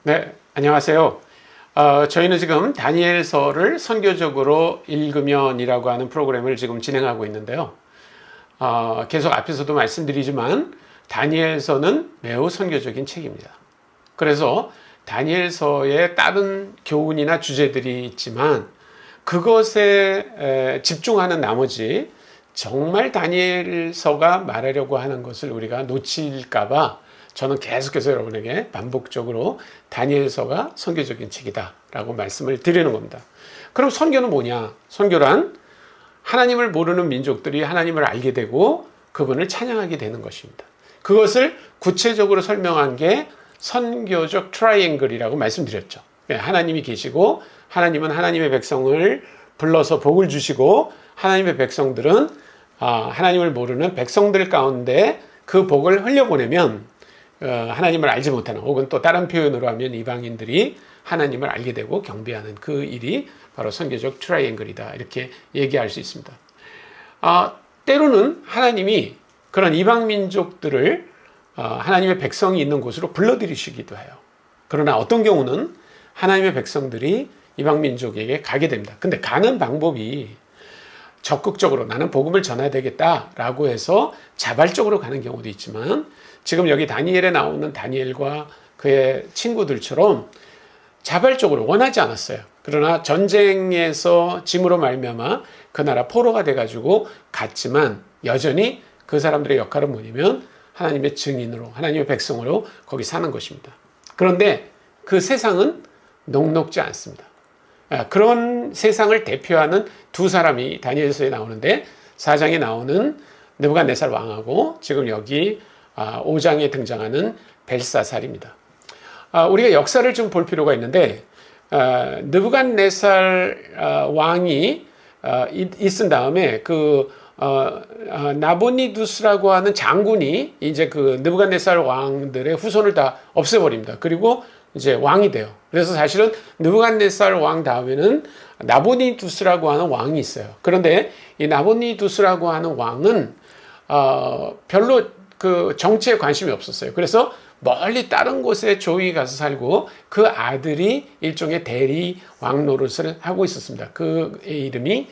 네, 안녕하세요. 저희는 지금 다니엘서를 선교적으로 읽으면이라고 하는 프로그램을 지금 진행하고 있는데요. 계속 앞에서도 말씀드리지만 다니엘서는 매우 선교적인 책입니다. 그래서 다니엘서에 다른 교훈이나 주제들이 있지만 그것에 집중하는 나머지 정말 다니엘서가 말하려고 하는 것을 우리가 놓칠까봐 저는 계속해서 여러분에게 반복적으로 다니엘서가 선교적인 책이다 라고 말씀을 드리는 겁니다. 그럼 선교는 뭐냐? 선교란 하나님을 모르는 민족들이 하나님을 알게 되고 그분을 찬양하게 되는 것입니다. 그것을 구체적으로 설명한 게 선교적 트라이앵글이라고 말씀드렸죠. 하나님이 계시고 하나님은 하나님의 백성을 불러서 복을 주시고 하나님의 백성들은 하나님을 모르는 백성들 가운데 그 복을 흘려보내면 하나님을 알지 못하는 혹은 또 다른 표현으로 하면 이방인들이 하나님을 알게 되고 경배하는 그 일이 바로 선교적 트라이앵글이다 이렇게 얘기할 수 있습니다. 때로는 하나님이 그런 이방 민족들을 하나님의 백성이 있는 곳으로 불러들이시기도 해요. 그러나 어떤 경우는 하나님의 백성들이 이방 민족에게 가게 됩니다. 근데 가는 방법이 적극적으로 나는 복음을 전해야 되겠다라고 해서 자발적으로 가는 경우도 있지만 지금 여기 다니엘에 나오는 다니엘과 그의 친구들처럼 자발적으로 원하지 않았어요. 그러나 전쟁에서 짐으로 말미암아 그 나라 포로가 돼가지고 갔지만 여전히 그 사람들의 역할은 뭐냐면 하나님의 증인으로 하나님의 백성으로 거기 사는 것입니다. 그런데 그 세상은 녹록지 않습니다. 그런 세상을 대표하는 두 사람이 다니엘서에 나오는데 4장에 나오는 느부갓네살 왕하고 지금 여기 5장에 등장하는 벨사살입니다. 우리가 역사를 좀 볼 필요가 있는데 느부갓네살 왕이 있은 다음에 그 나보니두스라고 하는 장군이 이제 그 느부갓네살 왕들의 후손을 다 없애버립니다. 그리고 이제 왕이 돼요. 그래서 사실은 느부갓네살 왕 다음에는 나보니두스라고 하는 왕이 있어요. 그런데 이 나보니두스라고 하는 왕은 별로 그 정치에 관심이 없었어요. 그래서 멀리 다른 곳에 조용히 가서 살고 그 아들이 일종의 대리 왕 노릇을 하고 있었습니다. 그의 이름이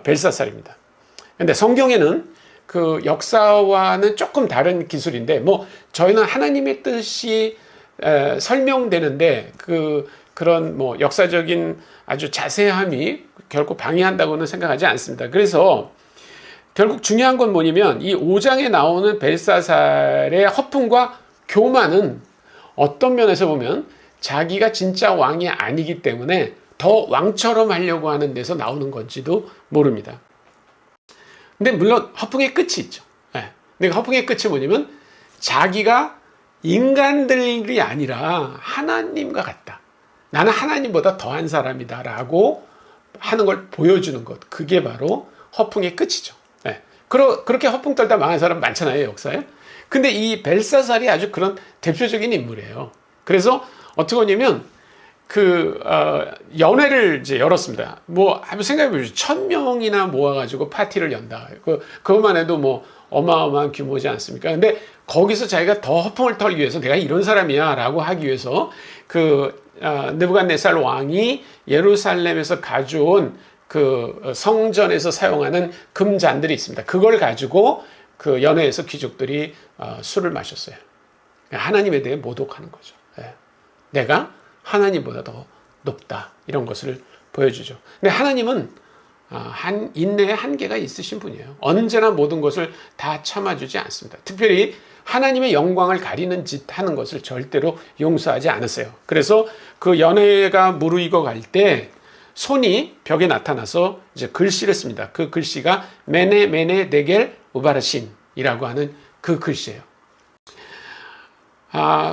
벨사살입니다. 근데 성경에는 그 역사와는 조금 다른 기술인데 뭐 저희는 하나님의 뜻이 설명되는데 그런 뭐 역사적인 아주 자세함이 결코 방해한다고는 생각하지 않습니다. 그래서 결국 중요한 건 뭐냐면 이 5장에 나오는 벨사살의 허풍과 교만은 어떤 면에서 보면 자기가 진짜 왕이 아니기 때문에 더 왕처럼 하려고 하는 데서 나오는 건지도 모릅니다. 근데 물론 허풍의 끝이 있죠. 근데 허풍의 끝이 뭐냐면 자기가 인간들이 아니라 하나님과 같다. 나는 하나님보다 더한 사람이다 라고 하는 걸 보여주는 것. 그게 바로 허풍의 끝이죠. 그렇게 허풍 떨다 망한 사람 많잖아요, 역사에. 근데 이 벨사살이 아주 그런 대표적인 인물이에요. 그래서 어떻게 하냐면 연회를 이제 열었습니다. 뭐 한번 생각해 보시죠. 1000명이나 모아가지고 파티를 연다. 그것만 해도 뭐 어마어마한 규모지 않습니까? 근데 거기서 자기가 더 허풍을 털기 위해서 내가 이런 사람이야 라고 하기 위해서 느부갓네살 왕이 예루살렘에서 가져온 그 성전에서 사용하는 금잔들이 있습니다. 그걸 가지고 그 연회에서 귀족들이 술을 마셨어요. 하나님에 대해 모독하는 거죠. 내가 하나님보다 더 높다 이런 것을 보여주죠. 근데 하나님은 인내의 한계가 있으신 분이에요. 언제나 모든 것을 다 참아주지 않습니다. 특별히 하나님의 영광을 가리는 짓 하는 것을 절대로 용서하지 않으세요. 그래서 그 연회가 무르익어 갈 때 손이 벽에 나타나서 이제 글씨를 씁니다. 그 글씨가 메네 데겔 우바르신이라고 하는 그 글씨예요.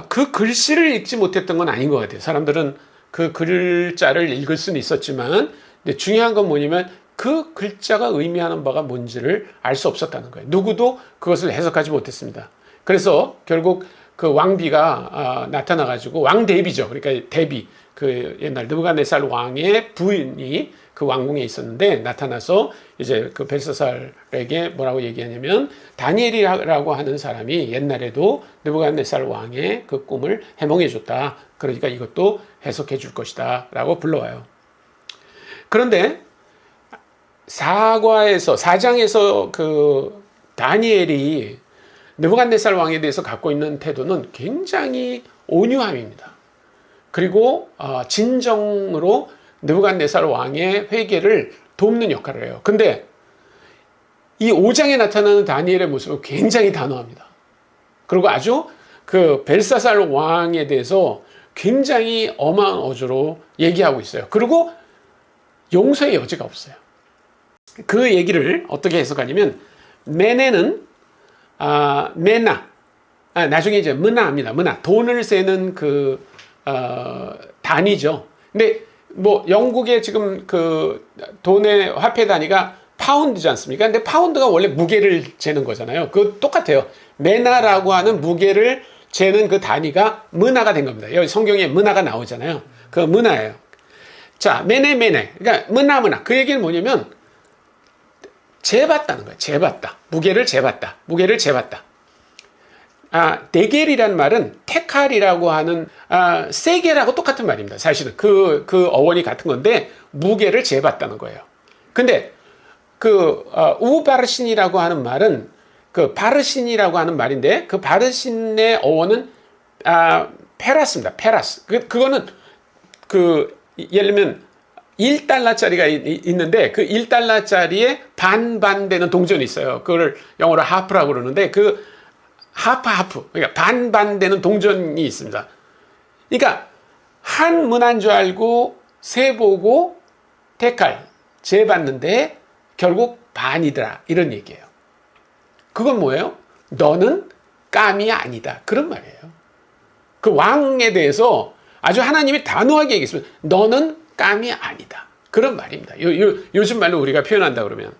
그 글씨를 읽지 못했던 건 아닌 것 같아요. 사람들은 그 글자를 읽을 수는 있었지만 근데 중요한 건 뭐냐면 그 글자가 의미하는 바가 뭔지를 알 수 없었다는 거예요. 누구도 그것을 해석하지 못했습니다. 그래서 결국 그 왕비가 나타나가지고 왕대비죠. 그러니까 대비 그 옛날 느부갓네살 왕의 부인이 그 왕궁에 있었는데 나타나서 이제 그 벨사살에게 뭐라고 얘기하냐면 다니엘이라고 하는 사람이 옛날에도 느부갓네살 왕의 그 꿈을 해몽해 줬다. 그러니까 이것도 해석해 줄 것이다 라고 불러와요. 그런데 4장에서 그 다니엘이 느부갓네살 왕에 대해서 갖고 있는 태도는 굉장히 온유함입니다. 그리고 진정으로 느부갓네살 왕의 회개를 돕는 역할을 해요. 근데 이 5장에 나타나는 다니엘의 모습은 굉장히 단호합니다. 그리고 아주 그 벨사살 왕에 대해서 굉장히 엄한 어조로 얘기하고 있어요. 그리고 용서의 여지가 없어요. 그 얘기를 어떻게 해석하냐면, 메네는 메나, 나중에 이제 문화입니다. 문화, 돈을 세는 그 단위죠. 근데 뭐 영국의 지금 그 돈의 화폐 단위가 파운드지 않습니까? 근데 파운드가 원래 무게를 재는 거잖아요. 그 똑같아요. 메나라고 하는 무게를 재는 그 단위가 문화가 된 겁니다. 여기 성경에 문화가 나오잖아요. 그 문화예요. 자, 메네. 그러니까 문화. 그 얘기는 뭐냐면 재봤다는 거예요. 재봤다. 무게를 재봤다. 데겔이란 말은 테칼이라고 하는 세겔하고 똑같은 말입니다. 사실은 그 어원이 같은 건데 무게를 재봤다는 거예요. 근데 우바르신이라고 하는 말은 그 바르신이라고 하는 말인데, 그 바르신의 어원은 페라스입니다. 페라스. 그거는 예를 들면 1달러짜리가 있는데 그 1달러짜리에 반반 되는 동전이 있어요. 그걸 영어로 하프라고 그러는데 그 하프. 그러니까 반반 되는 동전이 있습니다. 그러니까 한 문화인 줄 알고 세보고 테칼 재봤는데 결국 반이더라. 이런 얘기예요. 그건 뭐예요? 너는 깜이 아니다. 그런 말이에요. 그 왕에 대해서 아주 하나님이 단호하게 얘기했습니다. 너는 깜이 아니다. 그런 말입니다. 요즘 말로 우리가 표현한다 그러면.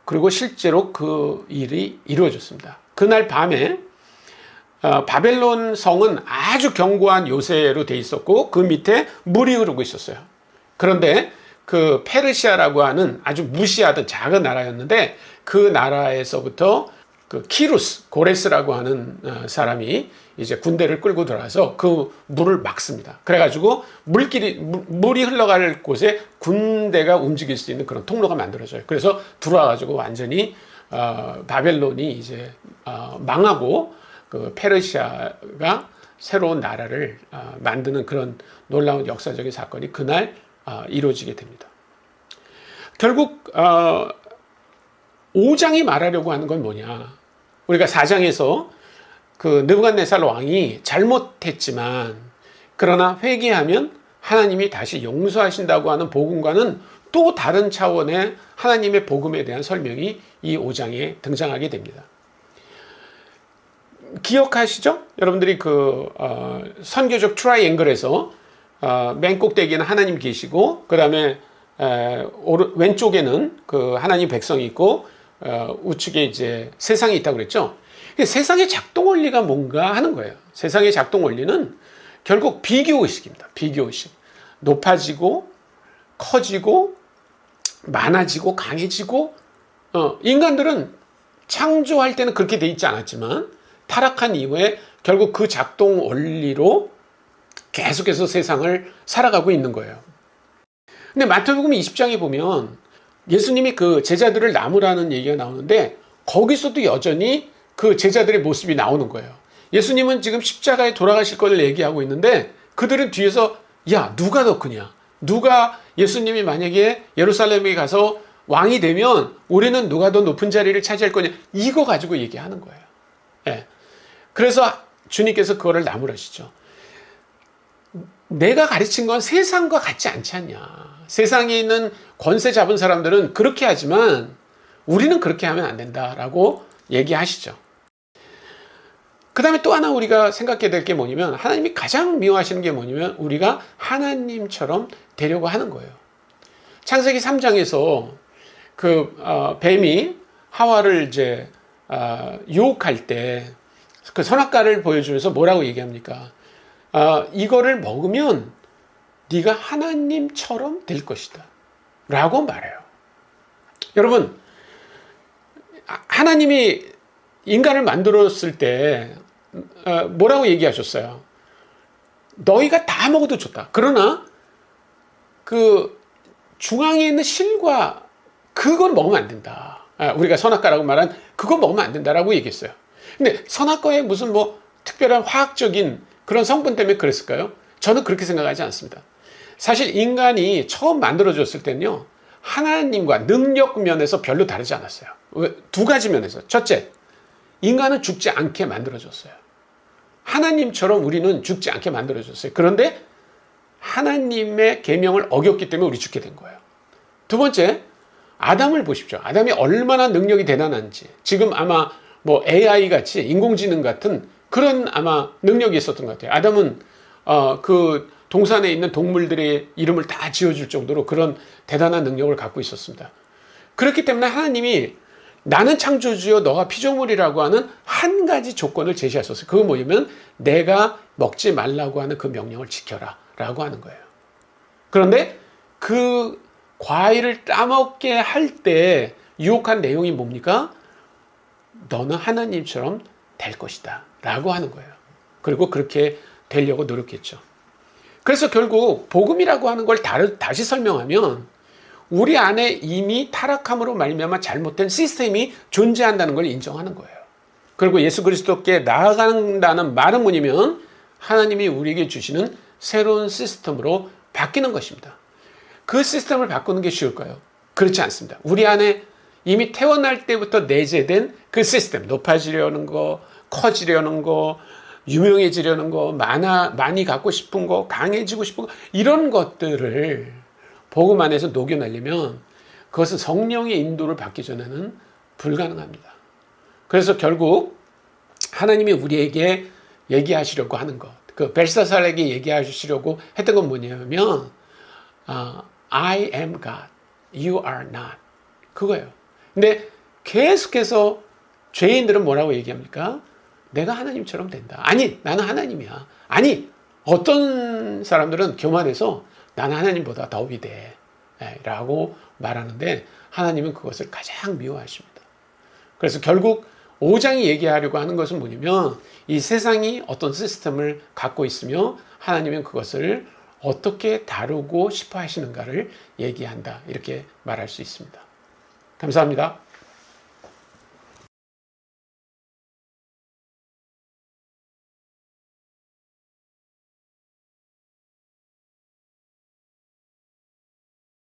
그리고 실제로 그 일이 이루어졌습니다. 그날 밤에 바벨론 성은 아주 견고한 요새로 돼 있었고 그 밑에 물이 흐르고 있었어요. 그런데 그 페르시아라고 하는 아주 무시하던 작은 나라였는데 그 나라에서부터 그 키루스, 고레스라고 하는 사람이 이제 군대를 끌고 들어와서 그 물을 막습니다. 그래가지고 물이 흘러갈 곳에 군대가 움직일 수 있는 그런 통로가 만들어져요. 그래서 들어와가지고 완전히 바벨론이 이제 망하고 그 페르시아가 새로운 나라를 만드는 그런 놀라운 역사적인 사건이 그날 이루어지게 됩니다. 결국 5장이 말하려고 하는 건 뭐냐? 우리가 4장에서 그 느부갓네살 왕이 잘못했지만 그러나 회개하면 하나님이 다시 용서하신다고 하는 복음과는 또 다른 차원의 하나님의 복음에 대한 설명이 이 5장에 등장하게 됩니다. 기억하시죠? 여러분들이 선교적 트라이앵글에서 맨 꼭대기에는 하나님 계시고 그 다음에 왼쪽에는 그 하나님 백성이 있고 우측에 이제 세상이 있다고 그랬죠. 세상의 작동 원리가 뭔가 하는 거예요. 세상의 작동 원리는 결국 비교의식입니다. 비교의식. 높아지고 커지고 많아지고 강해지고 인간들은 창조할 때는 그렇게 돼 있지 않았지만 타락한 이후에 결국 그 작동 원리로 계속해서 세상을 살아가고 있는 거예요. 근데 마태복음 20장에 보면 예수님이 그 제자들을 나무라는 얘기가 나오는데 거기서도 여전히 그 제자들의 모습이 나오는 거예요. 예수님은 지금 십자가에 돌아가실 걸 얘기하고 있는데 그들은 뒤에서 야 누가 더 크냐? 누가 예수님이 만약에 예루살렘에 가서 왕이 되면 우리는 누가 더 높은 자리를 차지할 거냐? 이거 가지고 얘기하는 거예요. 예. 그래서 주님께서 그거를 나무라시죠. 내가 가르친 건 세상과 같지 않지 않냐. 세상에 있는 권세 잡은 사람들은 그렇게 하지만 우리는 그렇게 하면 안 된다라고 얘기하시죠. 그 다음에 또 하나 우리가 생각해야 될 게 뭐냐면 하나님이 가장 미워하시는 게 뭐냐면 우리가 하나님처럼 되려고 하는 거예요. 창세기 3장에서 뱀이 하와를 이제 유혹할 때 그 선악과를 보여주면서 뭐라고 얘기합니까? 이거를 먹으면 네가 하나님처럼 될 것이다 라고 말해요. 여러분, 하나님이 인간을 만들었을 때 뭐라고 얘기하셨어요? 너희가 다 먹어도 좋다. 그러나 그 중앙에 있는 실과 그건 먹으면 안 된다. 우리가 선악과라고 말한 그거 먹으면 안 된다라고 얘기했어요. 근데 선악과에 무슨 뭐 특별한 화학적인 그런 성분 때문에 그랬을까요? 저는 그렇게 생각하지 않습니다. 사실 인간이 처음 만들어졌을 때는요, 하나님과 능력 면에서 별로 다르지 않았어요. 두 가지 면에서. 첫째, 인간은 죽지 않게 만들어졌어요. 하나님처럼 우리는 죽지 않게 만들어졌어요. 그런데 하나님의 계명을 어겼기 때문에 우리 죽게 된 거예요. 두 번째, 아담을 보십시오. 아담이 얼마나 능력이 대단한지. 지금 아마 뭐 AI 같이 인공지능 같은 그런 아마 능력이 있었던 것 같아요. 아담은 그 동산에 있는 동물들의 이름을 다 지어줄 정도로 그런 대단한 능력을 갖고 있었습니다. 그렇기 때문에 하나님이 나는 창조주여 너가 피조물이라고 하는 한 가지 조건을 제시하셨어요. 그건 뭐냐면 내가 먹지 말라고 하는 그 명령을 지켜라 라고 하는 거예요. 그런데 그 과일을 따먹게 할 때 유혹한 내용이 뭡니까? 너는 하나님처럼 될 것이다 라고 하는 거예요. 그리고 그렇게 되려고 노력했죠. 그래서 결국 복음이라고 하는 걸 다시 설명하면 우리 안에 이미 타락함으로 말미암아 잘못된 시스템이 존재한다는 걸 인정하는 거예요. 그리고 예수 그리스도께 나아간다는 말은 뭐냐면 하나님이 우리에게 주시는 새로운 시스템으로 바뀌는 것입니다. 그 시스템을 바꾸는 게 쉬울까요? 그렇지 않습니다. 우리 안에 이미 태어날 때부터 내재된 그 시스템, 높아지려는 거, 커지려는 거, 유명해지려는 거, 많이 갖고 싶은 거, 강해지고 싶은 거, 이런 것들을 복음 안에서 녹여내려면 그것은 성령의 인도를 받기 전에는 불가능합니다. 그래서 결국 하나님이 우리에게 얘기하시려고 하는 것, 그 벨사살에게 얘기하시려고 했던 건 뭐냐면 I am God, you are not. 그거예요. 근데 계속해서 죄인들은 뭐라고 얘기합니까? 내가 하나님처럼 된다. 아니, 나는 하나님이야. 아니, 어떤 사람들은 교만해서 나는 하나님보다 더 위대해 라고 말하는데 하나님은 그것을 가장 미워하십니다. 그래서 결국 5장이 얘기하려고 하는 것은 뭐냐면 이 세상이 어떤 시스템을 갖고 있으며 하나님은 그것을 어떻게 다루고 싶어 하시는가를 얘기한다. 이렇게 말할 수 있습니다. 감사합니다.